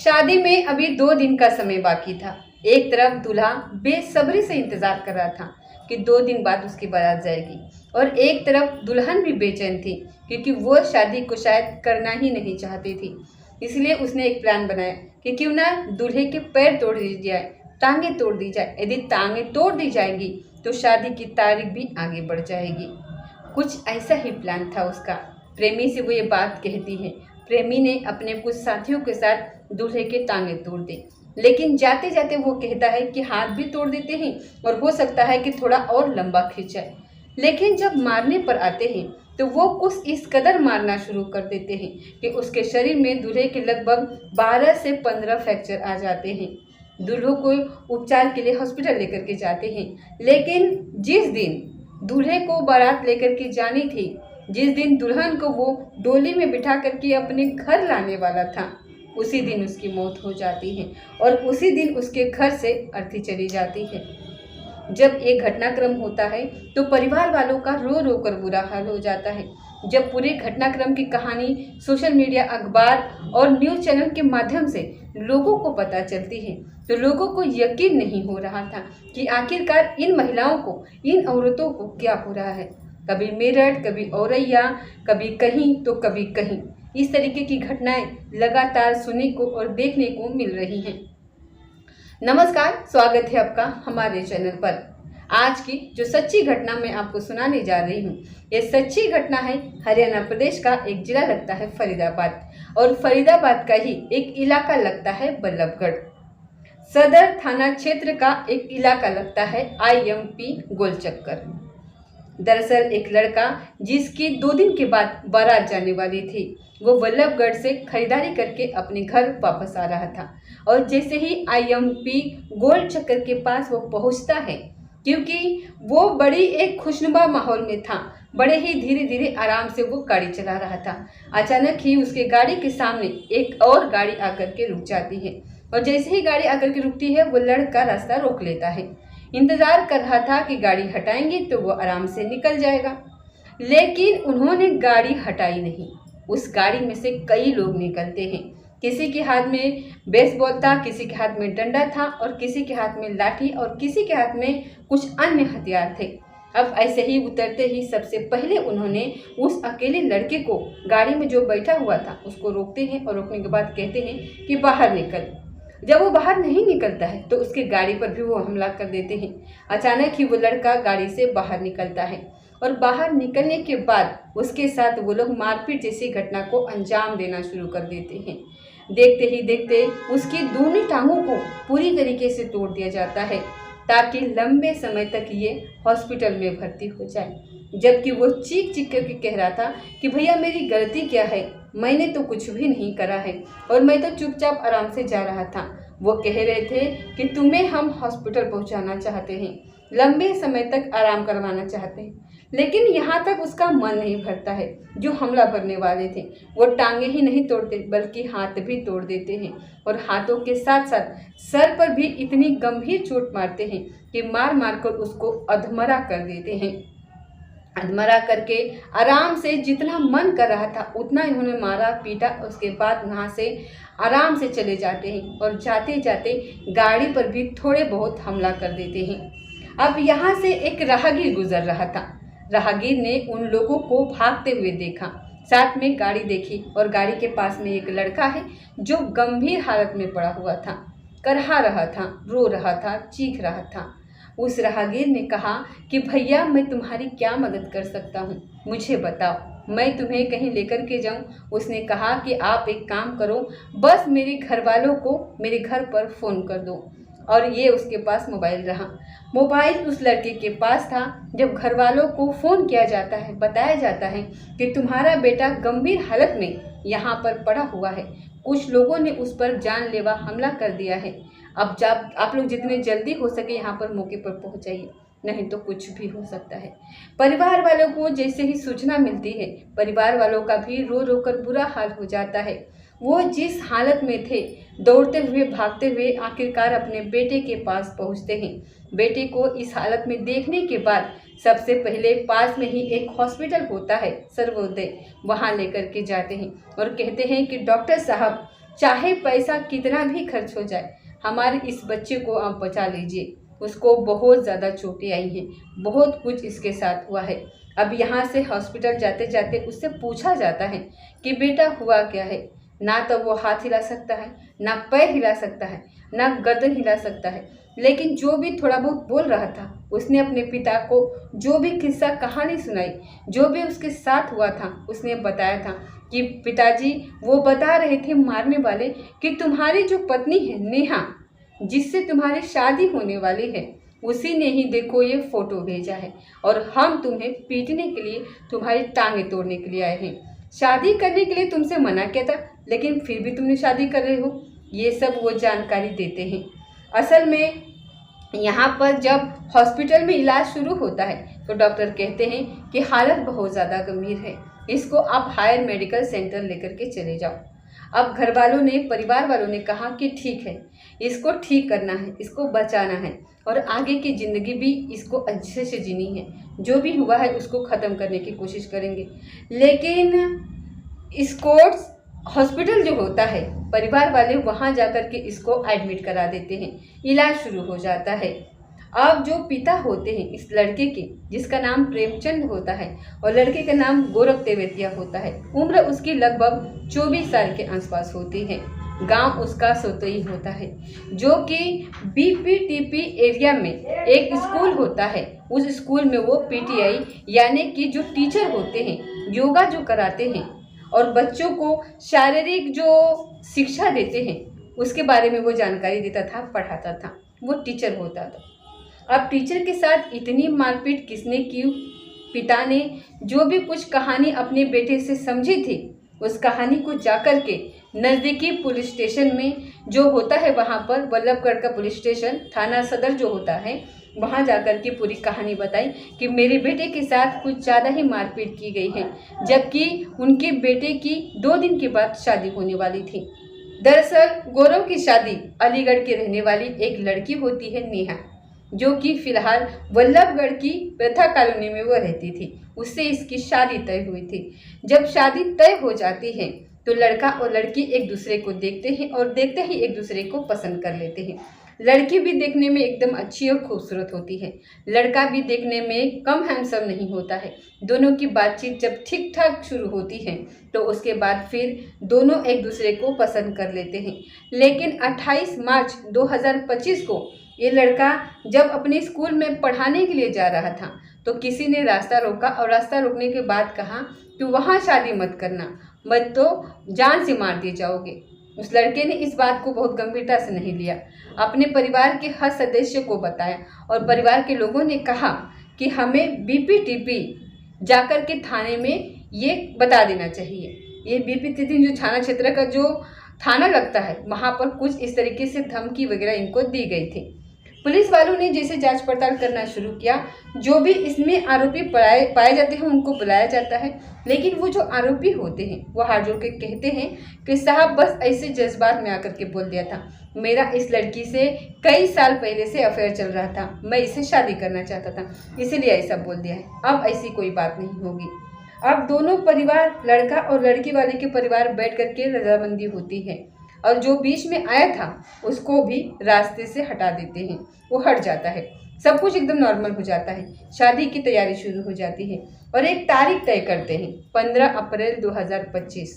शादी में अभी 2 दिन का समय बाकी था। एक तरफ दूल्हा बेसब्री से इंतजार कर रहा था कि 2 दिन बाद उसकी बारात जाएगी, और एक तरफ दुल्हन भी बेचैन थी क्योंकि वो शादी को शायद करना ही नहीं चाहती थी। इसलिए उसने एक प्लान बनाया कि क्यों ना दूल्हे के पैर तोड़ दी जाए, टांगें तोड़ दी जाए। यदि टांगें तोड़ दी जाएंगी तो शादी की तारीख भी आगे बढ़ जाएगी। कुछ ऐसा ही प्लान था उसका। प्रेमी से वो ये बात कहती है। प्रेमी ने अपने कुछ साथियों के साथ दूल्हे के टांगे तोड़ दी, लेकिन जाते जाते वो कहता है कि हाथ भी तोड़ देते हैं और हो सकता है कि थोड़ा और लंबा खींच जाए। लेकिन जब मारने पर आते हैं तो वो कुछ इस कदर मारना शुरू कर देते हैं कि उसके शरीर में दूल्हे के लगभग 12 से 15 फ्रैक्चर आ जाते हैं। दूल्हों को उपचार के लिए हॉस्पिटल लेकर के जाते हैं, लेकिन जिस दिन दूल्हे को बारात लेकर के जानी थी, जिस दिन दुल्हन को वो डोली में बिठा करके अपने घर लाने वाला था, उसी दिन उसकी मौत हो जाती है और उसी दिन उसके घर से अर्थी चली जाती है। जब एक घटनाक्रम होता है तो परिवार वालों का रो रो कर बुरा हाल हो जाता है। जब पूरे घटनाक्रम की कहानी सोशल मीडिया, अखबार और न्यूज़ चैनल के माध्यम से लोगों को पता चलती है तो लोगों को यकीन नहीं हो रहा था कि आखिरकार इन महिलाओं को, इन औरतों को क्या हो रहा है। कभी मेरठ, कभी औरैया, कभी कहीं तो कभी कहीं। इस तरीके की घटनाएं लगातार सुनने को और देखने को मिल रही हैं। नमस्कार, स्वागत है आपका हमारे चैनल पर। आज की जो सच्ची घटना मैं आपको सुनाने जा रही हूँ, ये सच्ची घटना है हरियाणा प्रदेश का एक जिला लगता है फरीदाबाद, और फरीदाबाद का ही एक इलाका लगता है बल्लभगढ़। सदर थाना क्षेत्र का एक इलाका लगता है IMP गोलचक्कर। दरअसल एक लड़का जिसकी 2 दिन के बाद बारात जाने वाली थी, वो बल्लभगढ़ से खरीदारी करके अपने घर वापस आ रहा था, और जैसे ही IMP गोल चक्कर के पास वो पहुंचता है, क्योंकि वो बड़ी एक खुशनुमा माहौल में था, बड़े ही धीरे धीरे आराम से वो गाड़ी चला रहा था। अचानक ही उसके गाड़ी के सामने एक और गाड़ी आकर के रुक जाती है, और जैसे ही गाड़ी आकर के रुकती है वो लड़का रास्ता रोक लेता है। इंतजार कर रहा था कि गाड़ी हटाएंगे तो वो आराम से निकल जाएगा, लेकिन उन्होंने गाड़ी हटाई नहीं। उस गाड़ी में से कई लोग निकलते हैं। किसी के हाथ में बेसबॉल था, किसी के हाथ में डंडा था, और किसी के हाथ में लाठी, और किसी के हाथ में कुछ अन्य हथियार थे। अब ऐसे ही उतरते ही सबसे पहले उन्होंने उस अकेले लड़के को, गाड़ी में जो बैठा हुआ था, उसको रोकते हैं, और रोकने के बाद कहते हैं कि बाहर निकल। जब वो बाहर नहीं निकलता है तो उसके गाड़ी पर भी वो हमला कर देते हैं। अचानक ही वो लड़का गाड़ी से बाहर निकलता है, और बाहर निकलने के बाद उसके साथ वो लोग मारपीट जैसी घटना को अंजाम देना शुरू कर देते हैं। देखते ही देखते उसकी दोनों टांगों को पूरी तरीके से तोड़ दिया जाता है ताकि लंबे समय तक ये हॉस्पिटल में भर्ती हो जाए। जबकि वो चीख चीख करके कह रहा था कि भैया मेरी गलती क्या है, मैंने तो कुछ भी नहीं करा है और मैं तो चुपचाप आराम से जा रहा था। वो कह रहे थे कि तुम्हें हम हॉस्पिटल पहुंचाना चाहते हैं, लंबे समय तक आराम करवाना चाहते हैं, लेकिन यहाँ तक उसका मन नहीं भरता है। जो हमला करने वाले थे वो टांगे ही नहीं तोड़ते बल्कि हाथ भी तोड़ देते हैं, और हाथों के साथ साथ सर पर भी इतनी गंभीर चोट मारते हैं कि मार मार कर उसको अधमरा कर देते हैं। अधमरा करके आराम से जितना मन कर रहा था उतना इन्होंने मारा पीटा। उसके बाद वहाँ से आराम से चले जाते हैं, और जाते जाते गाड़ी पर भी थोड़े बहुत हमला कर देते हैं। अब यहाँ से एक राहगीर गुजर रहा था। राहगीर ने उन लोगों को भागते हुए देखा, साथ में गाड़ी देखी, और गाड़ी के पास में एक लड़का है जो गंभीर हालत में पड़ा हुआ था, करहा रहा था, रो रहा था, चीख रहा था। उस राहगीर ने कहा कि भैया मैं तुम्हारी क्या मदद कर सकता हूँ, मुझे बताओ, मैं तुम्हें कहीं लेकर के जाऊँ। उसने कहा कि आप एक काम करो, बस मेरे घर वालों को मेरे घर पर फ़ोन कर दो। और ये उसके पास मोबाइल रहा। मोबाइल उस लड़के के पास था। जब घर वालों को फ़ोन किया जाता है, बताया जाता है कि तुम्हारा बेटा गंभीर हालत में यहाँ पर पड़ा हुआ है, कुछ लोगों ने उस पर जानलेवा हमला कर दिया है, अब जब आप लोग जितने जल्दी हो सके यहाँ पर मौके पर पहुँच जाइए, नहीं तो कुछ भी हो सकता है। परिवार वालों को जैसे ही सूचना मिलती है, परिवार वालों का भी रो रो कर बुरा हाल हो जाता है। वो जिस हालत में थे, दौड़ते हुए भागते हुए आखिरकार अपने बेटे के पास पहुंचते हैं। बेटे को इस हालत में देखने के बाद सबसे पहले पास में ही एक हॉस्पिटल होता है सर्वोदय, वहां लेकर के जाते हैं और कहते हैं कि डॉक्टर साहब चाहे पैसा कितना भी खर्च हो जाए, हमारे इस बच्चे को आप बचा लीजिए। उसको बहुत ज़्यादा चोटें आई हैं, बहुत कुछ इसके साथ हुआ है। अब यहाँ से हॉस्पिटल जाते जाते उससे पूछा जाता है कि बेटा हुआ क्या है। ना तो वो हाथ हिला सकता है, ना पैर हिला सकता है, ना गर्दन हिला सकता है, लेकिन जो भी थोड़ा बहुत बोल रहा था, उसने अपने पिता को जो भी किस्सा कहानी सुनाई, जो भी उसके साथ हुआ था, उसने बताया था कि पिताजी वो बता रहे थे मारने वाले कि तुम्हारी जो पत्नी है नेहा, जिससे तुम्हारी शादी होने वाली है, उसी ने ही देखो ये फ़ोटो भेजा है और हम तुम्हें पीटने के लिए, तुम्हारी टांगें तोड़ने के लिए आए हैं। शादी करने के लिए तुमसे मना किया था, लेकिन फिर भी तुमने शादी कर रहे हो। ये सब वो जानकारी देते हैं। असल में यहाँ पर जब हॉस्पिटल में इलाज शुरू होता है तो डॉक्टर कहते हैं कि हालत बहुत ज़्यादा गंभीर है, इसको आप हायर मेडिकल सेंटर लेकर के चले जाओ। अब घर वालों ने, परिवार वालों ने कहा कि ठीक है, इसको ठीक करना है, इसको बचाना है और आगे की ज़िंदगी भी इसको अच्छे से जीनी है। जो भी हुआ है उसको ख़त्म करने की कोशिश करेंगे। लेकिन स्कोट्स हॉस्पिटल जो होता है, परिवार वाले वहाँ जाकर के इसको एडमिट करा देते हैं, इलाज शुरू हो जाता है। अब जो पिता होते हैं इस लड़के के, जिसका नाम प्रेमचंद होता है और लड़के का नाम गौरव तेवतिया होता है, उम्र उसकी लगभग 24 साल के आसपास होती है। गांव उसका सोतई होता है, जो कि बीपीटीपी एरिया में एक स्कूल होता है। उस स्कूल में वो पीटीआई यानी कि जो टीचर होते हैं, योगा जो कराते हैं और बच्चों को शारीरिक जो शिक्षा देते हैं, उसके बारे में वो जानकारी देता था, पढ़ाता था। वो टीचर होता था। अब टीचर के साथ इतनी मारपीट किसने की? पिता ने जो भी कुछ कहानी अपने बेटे से समझी थी, उस कहानी को जाकर के नज़दीकी पुलिस स्टेशन में जो होता है, वहाँ पर बल्लभगढ़ का पुलिस स्टेशन थाना सदर जो होता है, वहाँ जाकर के पूरी कहानी बताई कि मेरे बेटे के साथ कुछ ज़्यादा ही मारपीट की गई है, जबकि उनके बेटे की 2 दिन के बाद शादी होने वाली थी। दरअसल गौरव की शादी अलीगढ़ की रहने वाली एक लड़की होती है नेहा, जो कि फिलहाल बल्लभगढ़ की प्रथा कॉलोनी में वो रहती थी। उससे इसकी शादी तय हुई थी। जब शादी तय हो जाती है तो लड़का और लड़की एक दूसरे को देखते हैं और देखते ही एक दूसरे को पसंद कर लेते हैं। लड़की भी देखने में एकदम अच्छी और खूबसूरत होती है, लड़का भी देखने में कम हैंडसम नहीं होता है। दोनों की बातचीत जब ठीक ठाक शुरू होती है तो उसके बाद फिर दोनों एक दूसरे को पसंद कर लेते हैं। लेकिन 28 मार्च 2025 को ये लड़का जब अपने स्कूल में पढ़ाने के लिए जा रहा था तो किसी ने रास्ता रोका और रास्ता रोकने के बाद कहा कि वहाँ शादी मत करना, मत तो जान से मार दिए जाओगे। उस लड़के ने इस बात को बहुत गंभीरता से नहीं लिया, अपने परिवार के हर सदस्य को बताया और परिवार के लोगों ने कहा कि हमें बीपीटीपी जाकर के थाने में ये बता देना चाहिए। ये बीपीटीपी जो थाना क्षेत्र का जो थाना लगता है, वहाँ पर कुछ इस तरीके से धमकी वगैरह इनको दी गई थी। पुलिस वालों ने जैसे जांच पड़ताल करना शुरू किया, जो भी इसमें आरोपी पाए जाते हैं उनको बुलाया जाता है। लेकिन वो जो आरोपी होते हैं वो हाथ जोड़ के कहते हैं कि साहब बस ऐसे जज्बात में आकर के बोल दिया था, मेरा इस लड़की से कई साल पहले से अफेयर चल रहा था, मैं इसे शादी करना चाहता था, इसीलिए ऐसा बोल दिया है, अब ऐसी कोई बात नहीं होगी। अब दोनों परिवार, लड़का और लड़की वाले के परिवार बैठ करके रजामंदी होती है और जो बीच में आया था उसको भी रास्ते से हटा देते हैं, वो हट जाता है, सब कुछ एकदम नॉर्मल हो जाता है। शादी की तैयारी शुरू हो जाती है और एक तारीख तय करते हैं 15 अप्रैल 2025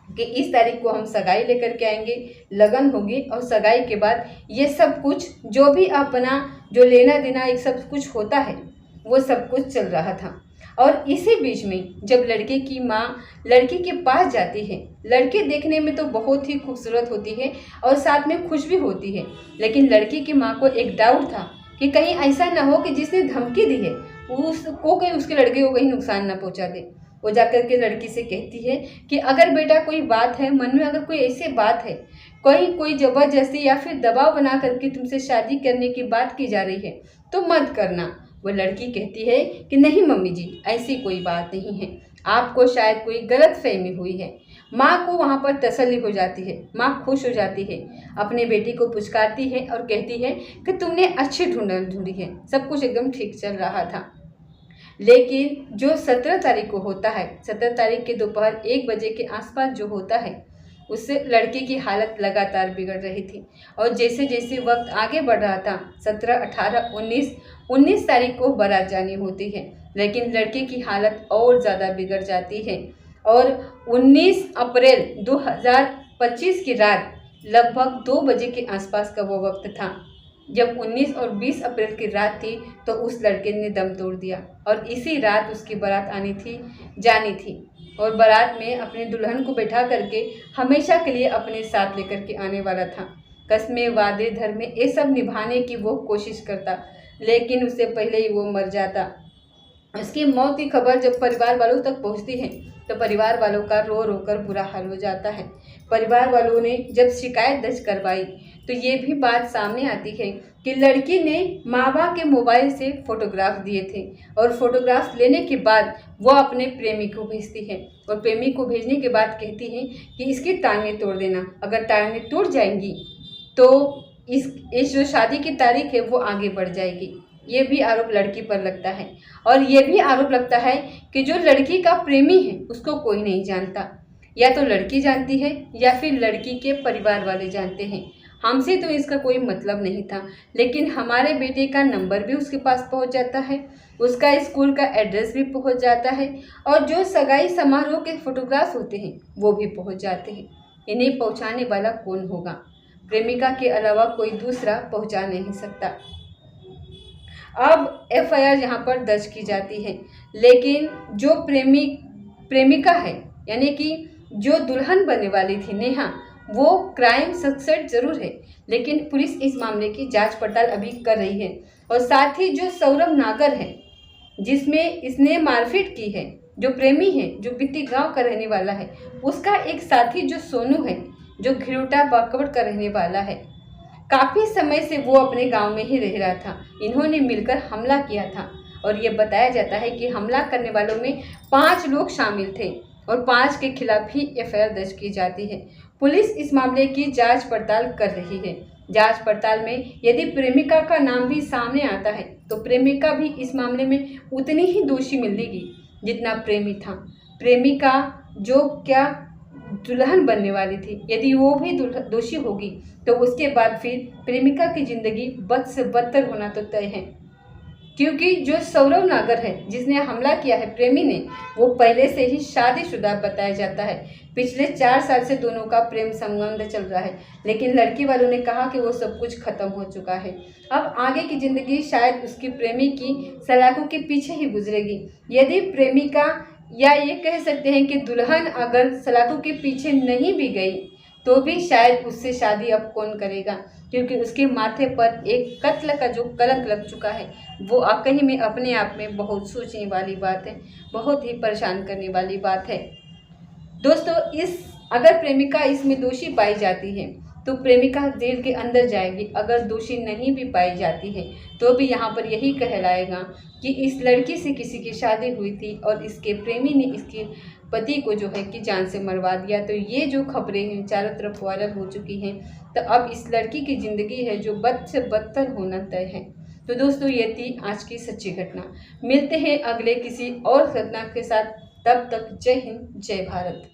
कि इस तारीख को हम सगाई लेकर के आएंगे, लगन होगी और सगाई के बाद ये सब कुछ जो भी अपना जो लेना देना एक सब कुछ होता है वो सब कुछ चल रहा था। और इसी बीच में जब लड़के की माँ लड़की के पास जाती है, लड़के देखने में तो बहुत ही खूबसूरत होती है और साथ में खुश भी होती है, लेकिन लड़की की माँ को एक डाउट था कि कहीं ऐसा ना हो कि जिसने धमकी दी है उसको कहीं उसके लड़के को कहीं नुकसान ना पहुँचा दे। वो जाकर के लड़की से कहती है कि अगर बेटा कोई बात है मन में, अगर कोई ऐसी बात है, कोई ज़बरदस्ती या फिर दबाव बना करके तुमसे शादी करने की बात की जा रही है तो मत करना। वो लड़की कहती है कि नहीं मम्मी जी, ऐसी कोई बात नहीं है, आपको शायद कोई गलत फहमी हुई है। माँ को वहाँ पर तसल्ली हो जाती है, माँ खुश हो जाती है, अपने बेटी को पुचकारती है और कहती है कि तुमने अच्छी ढूंढी है, सब कुछ एकदम ठीक चल रहा था। लेकिन जो 17 तारीख को होता है, 17 तारीख के दोपहर 1 बजे के आसपास जो होता है, उससे लड़के की हालत लगातार बिगड़ रही थी। और जैसे जैसे वक्त आगे बढ़ रहा था, 17, 18, 19 तारीख को बारात जानी होती है, लेकिन लड़के की हालत और ज़्यादा बिगड़ जाती है। और 19 अप्रैल 2025 की रात लगभग 2 बजे के आसपास का वो वक्त था जब 19 और 20 अप्रैल की रात थी, तो उस लड़के ने दम तोड़ दिया। और इसी रात उसकी बारात जानी थी और बारात में अपने दुल्हन को बैठा करके हमेशा के लिए अपने साथ लेकर के आने वाला था। कस्में, वादे, धर्म ये सब निभाने की वो कोशिश करता, लेकिन उससे पहले ही वो मर जाता। उसकी मौत की खबर जब परिवार वालों तक पहुंचती है तो परिवार वालों का रो रो कर बुरा हाल हो जाता है। परिवार वालों ने जब शिकायत दर्ज करवाई तो ये भी बात सामने आती है कि लड़की ने माँ बाप के मोबाइल से फोटोग्राफ दिए थे और फोटोग्राफ लेने के बाद वो अपने प्रेमी को भेजती है और प्रेमी को भेजने के बाद कहती है कि इसकी टांगें तोड़ देना, अगर टांगें टूट जाएंगी तो इस जो शादी की तारीख है वो आगे बढ़ जाएगी। ये भी आरोप लड़की पर लगता है और ये भी आरोप लगता है कि जो लड़की का प्रेमी है उसको कोई नहीं जानता, या तो लड़की जानती है या फिर लड़की के परिवार वाले जानते हैं। हमसे तो इसका कोई मतलब नहीं था, लेकिन हमारे बेटे का नंबर भी उसके पास पहुंच जाता है, उसका स्कूल का एड्रेस भी पहुंच जाता है और जो सगाई समारोह के फोटोग्राफ होते हैं वो भी पहुंच जाते हैं। इन्हें पहुंचाने वाला कौन होगा? प्रेमिका के अलावा कोई दूसरा पहुंचा नहीं सकता। अब एफआईआर यहाँ पर दर्ज की जाती है, लेकिन जो प्रेमिका है यानी कि जो दुल्हन बनने वाली थी नेहा, वो क्राइम सक्सेस जरूर है, लेकिन पुलिस इस मामले की जांच पड़ताल अभी कर रही है। और साथ ही जो सौरभ नागर है जिसमें इसने मारपीट की है, जो प्रेमी है, जो बित्ती गांव का रहने वाला है, उसका एक साथी जो सोनू है, जो घिरोटा बाकवट का रहने वाला है, काफ़ी समय से वो अपने गांव में ही रह रहा था। इन्होंने मिलकर हमला किया था और ये बताया जाता है कि हमला करने वालों में 5 लोग शामिल थे और 5 के खिलाफ ही एफआईआर दर्ज की जाती है। पुलिस इस मामले की जांच पड़ताल कर रही है। जांच पड़ताल में यदि प्रेमिका का नाम भी सामने आता है तो प्रेमिका भी इस मामले में उतनी ही दोषी मिलेगी जितना प्रेमी था। प्रेमिका जो क्या दुल्हन बनने वाली थी, यदि वो भी दोषी होगी तो उसके बाद फिर प्रेमिका की ज़िंदगी बद से बदतर होना तो तय है, क्योंकि जो सौरभ नागर है जिसने हमला किया है प्रेमी ने, वो पहले से ही शादीशुदा बताया जाता है। पिछले 4 साल से दोनों का प्रेम संबंध चल रहा है, लेकिन लड़की वालों ने कहा कि वो सब कुछ खत्म हो चुका है। अब आगे की ज़िंदगी शायद उसकी प्रेमी की सलाखों के पीछे ही गुजरेगी। यदि प्रेमिका या ये कह सकते हैं कि दुल्हन अगर सलाखों के पीछे नहीं भी गई तो भी शायद उससे शादी अब कौन करेगा, क्योंकि उसके माथे पर एक कत्ल का जो कलंक लग चुका है वो कहीं में अपने आप में बहुत सोचने वाली बात है, बहुत ही परेशान करने वाली बात है। दोस्तों, अगर प्रेमिका इसमें दोषी पाई जाती है तो प्रेमिका जेल के अंदर जाएगी। अगर दोषी नहीं भी पाई जाती है तो भी यहाँ पर यही कहलाएगा कि इस लड़की से किसी की शादी हुई थी और इसके प्रेमी ने इसके पति को जो है कि जान से मरवा दिया। तो ये जो खबरें हैं चारों तरफ वायरल हो चुकी हैं, तो अब इस लड़की की ज़िंदगी है जो बद से बदतर होना तय है। तो दोस्तों, ये थी आज की सच्ची घटना। मिलते हैं अगले किसी और घटना के साथ, तब तक जय हिंद, जय भारत।